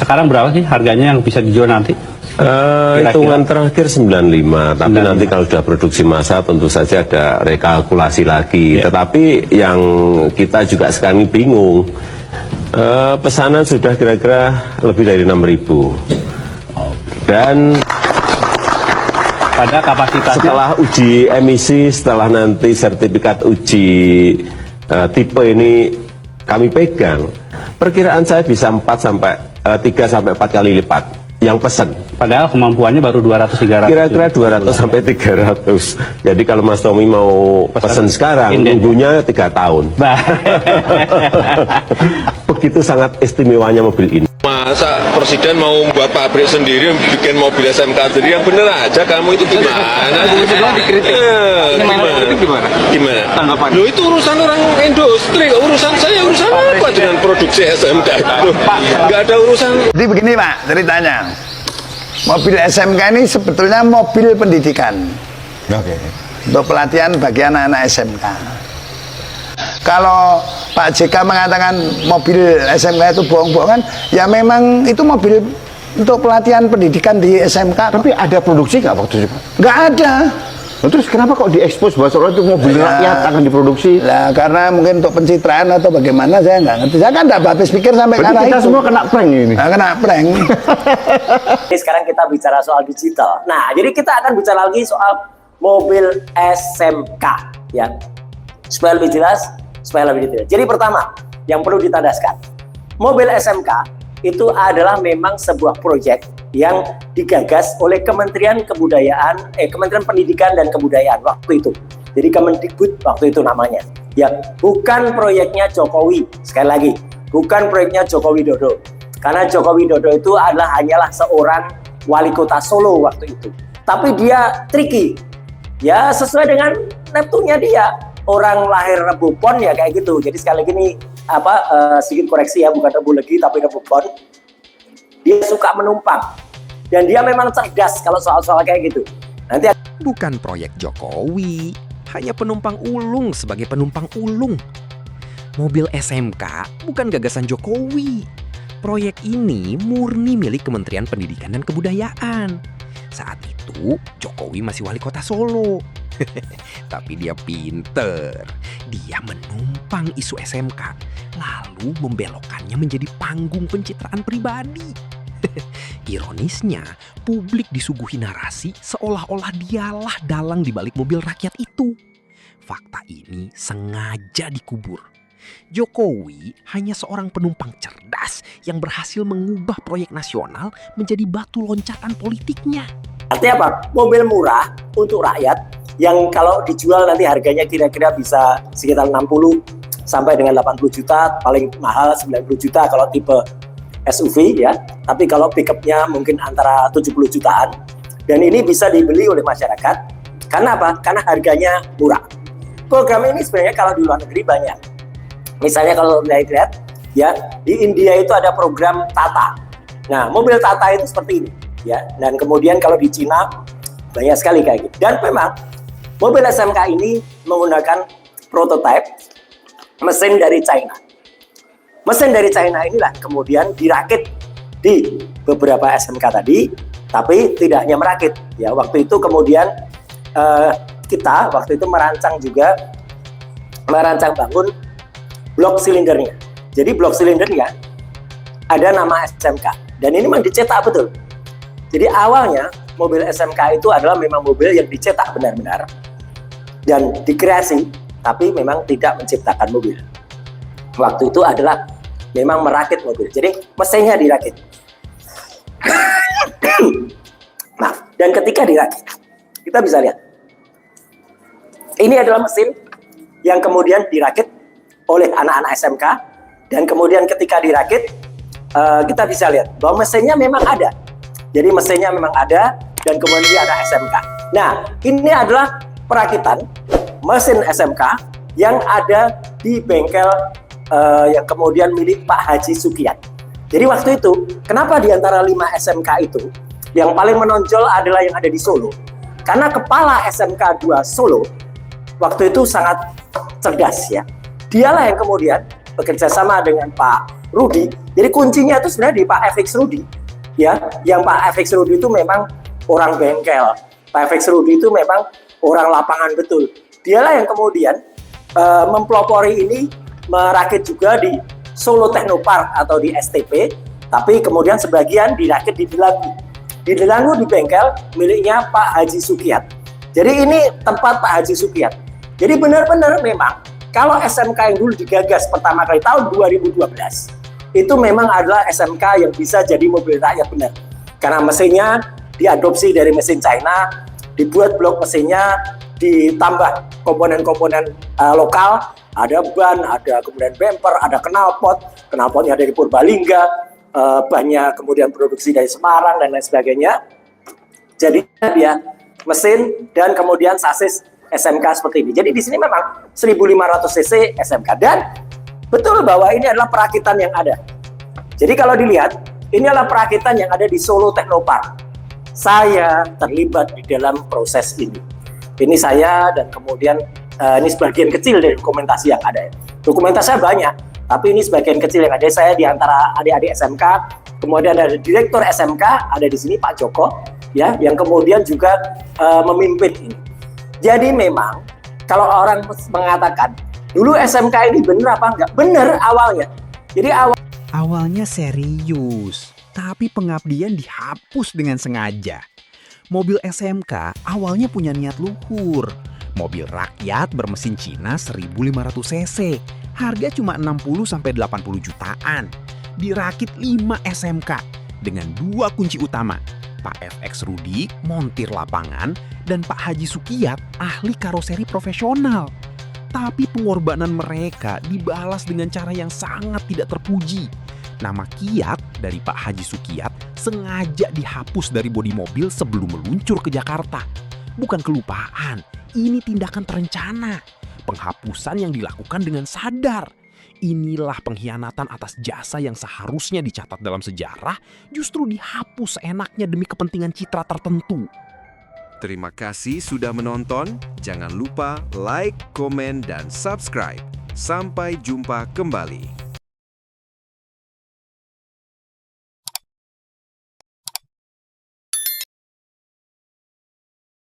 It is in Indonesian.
Sekarang berapa sih harganya yang bisa dijual nanti? Hitungan terakhir 95, tapi nanti kalau sudah produksi massa tentu saja ada rekalkulasi lagi. Tetapi yang kita juga sekarang ini bingung, pesanan sudah kira-kira lebih dari 6.000. Dan pada kapasitasnya setelah uji emisi, setelah nanti sertifikat uji tipe ini kami pegang, perkiraan saya bisa 3 sampai 4 kali lipat yang pesan. padahal kemampuannya baru 200-300. Kira-kira 200 sampai 300. Jadi kalau Mas Tommy mau pesan sekarang, nunggunya 3 tahun. Begitu sangat istimewanya mobil ini. Masa Presiden mau membuat pabrik sendiri, bikin mobil SMK sendiri, yang bener aja kamu itu gimana? Gimana? Tanggapan? Loh itu urusan orang industri, urusan saya, urusan apa dengan produksi SMK itu? Nggak ada urusan. Jadi begini Pak ceritanya, mobil SMK ini sebetulnya mobil pendidikan. Untuk pelatihan bagi anak-anak SMK. Kalau Pak JK mengatakan mobil SMK itu bohong-bohongan, ya memang itu mobil untuk pelatihan pendidikan di SMK. Tapi ada produksi nggak waktu itu Pak? Nggak ada. Nah, terus kenapa kok diekspos bahwa seolah itu mobil rakyat akan diproduksi? Nah, karena mungkin untuk pencitraan atau bagaimana saya nggak ngerti. Saya kan nggak habis pikir sampai Berarti karena kita itu. semua kena prank ini. Nah, kena prank. Sekarang kita bicara soal digital. Nah, jadi kita akan bicara lagi soal mobil SMK, ya. Supaya lebih jelas, supaya lebih detail. Jadi pertama, yang perlu ditandaskan, mobil SMK itu adalah memang sebuah proyek yang digagas oleh Kementerian Kementerian Pendidikan dan Kebudayaan waktu itu. Jadi Kemendikbud waktu itu namanya. Ya, bukan proyeknya Jokowi. Sekali lagi, bukan proyeknya Joko Widodo. Karena Joko Widodo itu hanyalah seorang wali kota Solo waktu itu. Tapi dia tricky. Ya, sesuai dengan neptunya dia. Orang lahir Rebu Pon ya kayak gitu. Jadi sekali lagi nih sedikit koreksi ya, bukan Rebu Legi tapi Rebu Pon. Dia suka menumpang dan dia memang cerdas kalau soal-soal kayak gitu. Nanti bukan proyek Jokowi, hanya penumpang ulung sebagai penumpang ulung. Mobil SMK bukan gagasan Jokowi. Proyek ini murni milik Kementerian Pendidikan dan Kebudayaan. Saat itu Jokowi masih wali kota Solo. Tapi dia pinter. Dia menumpang isu SMK, lalu membelokkannya menjadi panggung pencitraan pribadi. Ironisnya, publik disuguhi narasi seolah-olah dialah dalang di balik mobil rakyat itu. Fakta ini sengaja dikubur. Jokowi hanya seorang penumpang cerdas yang berhasil mengubah proyek nasional menjadi batu loncatan politiknya. artinya apa? Mobil murah untuk rakyat yang kalau dijual nanti harganya kira-kira bisa sekitar 60 sampai dengan 80 juta, paling mahal 90 juta kalau tipe SUV ya. Tapi kalau pickupnya mungkin antara 70 jutaan. Dan ini bisa dibeli oleh masyarakat. Karena apa? Karena harganya murah. Program ini sebenarnya kalau di luar negeri banyak. Misalnya kalau lihat ya, di India itu ada program Tata. Nah, mobil Tata itu seperti ini ya. Dan kemudian kalau di Cina banyak sekali kayak gitu. Dan memang mobil SMK ini menggunakan prototipe mesin dari China. Mesin dari China inilah kemudian dirakit di beberapa SMK tadi, tapi tidak hanya merakit. Ya, waktu itu kemudian kita waktu itu merancang bangun blok silindernya. Jadi blok silindernya ada nama SMK dan ini memang dicetak betul. Jadi awalnya mobil SMK itu adalah memang mobil yang dicetak benar-benar dan dikreasi, tapi memang tidak menciptakan mobil. Waktu itu adalah memang merakit mobil, jadi mesinnya dirakit. Nah, dan ketika dirakit, kita bisa lihat, ini adalah mesin yang kemudian dirakit oleh anak-anak SMK, dan kemudian ketika dirakit, kita bisa lihat bahwa mesinnya memang ada. Jadi mesinnya memang ada, dan kemudian ada SMK. Nah, ini adalah perakitan mesin SMK yang ada di bengkel yang kemudian milik Pak Haji Sukiat. Jadi waktu itu, kenapa di antara 5 SMK itu yang paling menonjol adalah yang ada di Solo? Karena kepala SMK 2 Solo waktu itu sangat cerdas ya. Dialah yang kemudian bekerja sama dengan Pak Rudi. Jadi kuncinya itu sebenarnya di Pak FX Rudi, ya. Yang Pak FX Rudi itu memang orang bengkel. Pak FX Rudi itu memang orang lapangan betul. Dialah yang kemudian mempelopori ini, merakit juga di Solo Technopark atau di STP, tapi kemudian sebagian dirakit di Delangu. Di Delangu di bengkel miliknya Pak Haji Sukiyat. Jadi ini tempat Pak Haji Sukiyat. Jadi benar-benar memang kalau SMK yang dulu digagas pertama kali tahun 2012, itu memang adalah SMK yang bisa jadi mobil rakyat benar. Karena mesinnya diadopsi dari mesin China, dibuat blok mesinnya, ditambah komponen-komponen lokal, ada ban, ada kemudian bumper, ada knalpotnya dari Purbalingga, banyak kemudian produksi dari Semarang dan lain sebagainya. Jadi dia mesin dan kemudian sasis SMK seperti ini. Jadi di sini memang 1500 cc SMK dan betul bahwa ini adalah perakitan yang ada. Jadi kalau dilihat, ini adalah perakitan yang ada di Solo Technopark. Saya terlibat di dalam proses ini. Ini saya dan kemudian ini sebagian kecil dari dokumentasi yang ada. Dokumentasinya banyak, tapi ini sebagian kecil yang ada. Saya di antara adik-adik SMK, kemudian ada direktur SMK, ada di sini Pak Joko, ya, yang kemudian juga memimpin ini. Jadi memang kalau orang mengatakan dulu SMK ini benar apa enggak? Benar awalnya. Jadi Awalnya serius, tapi pengabdian dihapus dengan sengaja. Mobil SMK awalnya punya niat luhur. Mobil rakyat bermesin Cina 1500 cc. Harga cuma 60-80 jutaan. Dirakit 5 SMK dengan 2 kunci utama. Pak FX Rudi, montir lapangan, dan Pak Haji Sukiyat, ahli karoseri profesional. Tapi pengorbanan mereka dibalas dengan cara yang sangat tidak terpuji. Nama Kiyat dari Pak Haji Sukiyat sengaja dihapus dari bodi mobil sebelum meluncur ke Jakarta. Bukan kelupaan, ini tindakan terencana. Penghapusan yang dilakukan dengan sadar. Inilah pengkhianatan atas jasa yang seharusnya dicatat dalam sejarah, justru dihapus seenaknya demi kepentingan citra tertentu. Terima kasih sudah menonton. Jangan lupa like, komen, dan subscribe. Sampai jumpa kembali.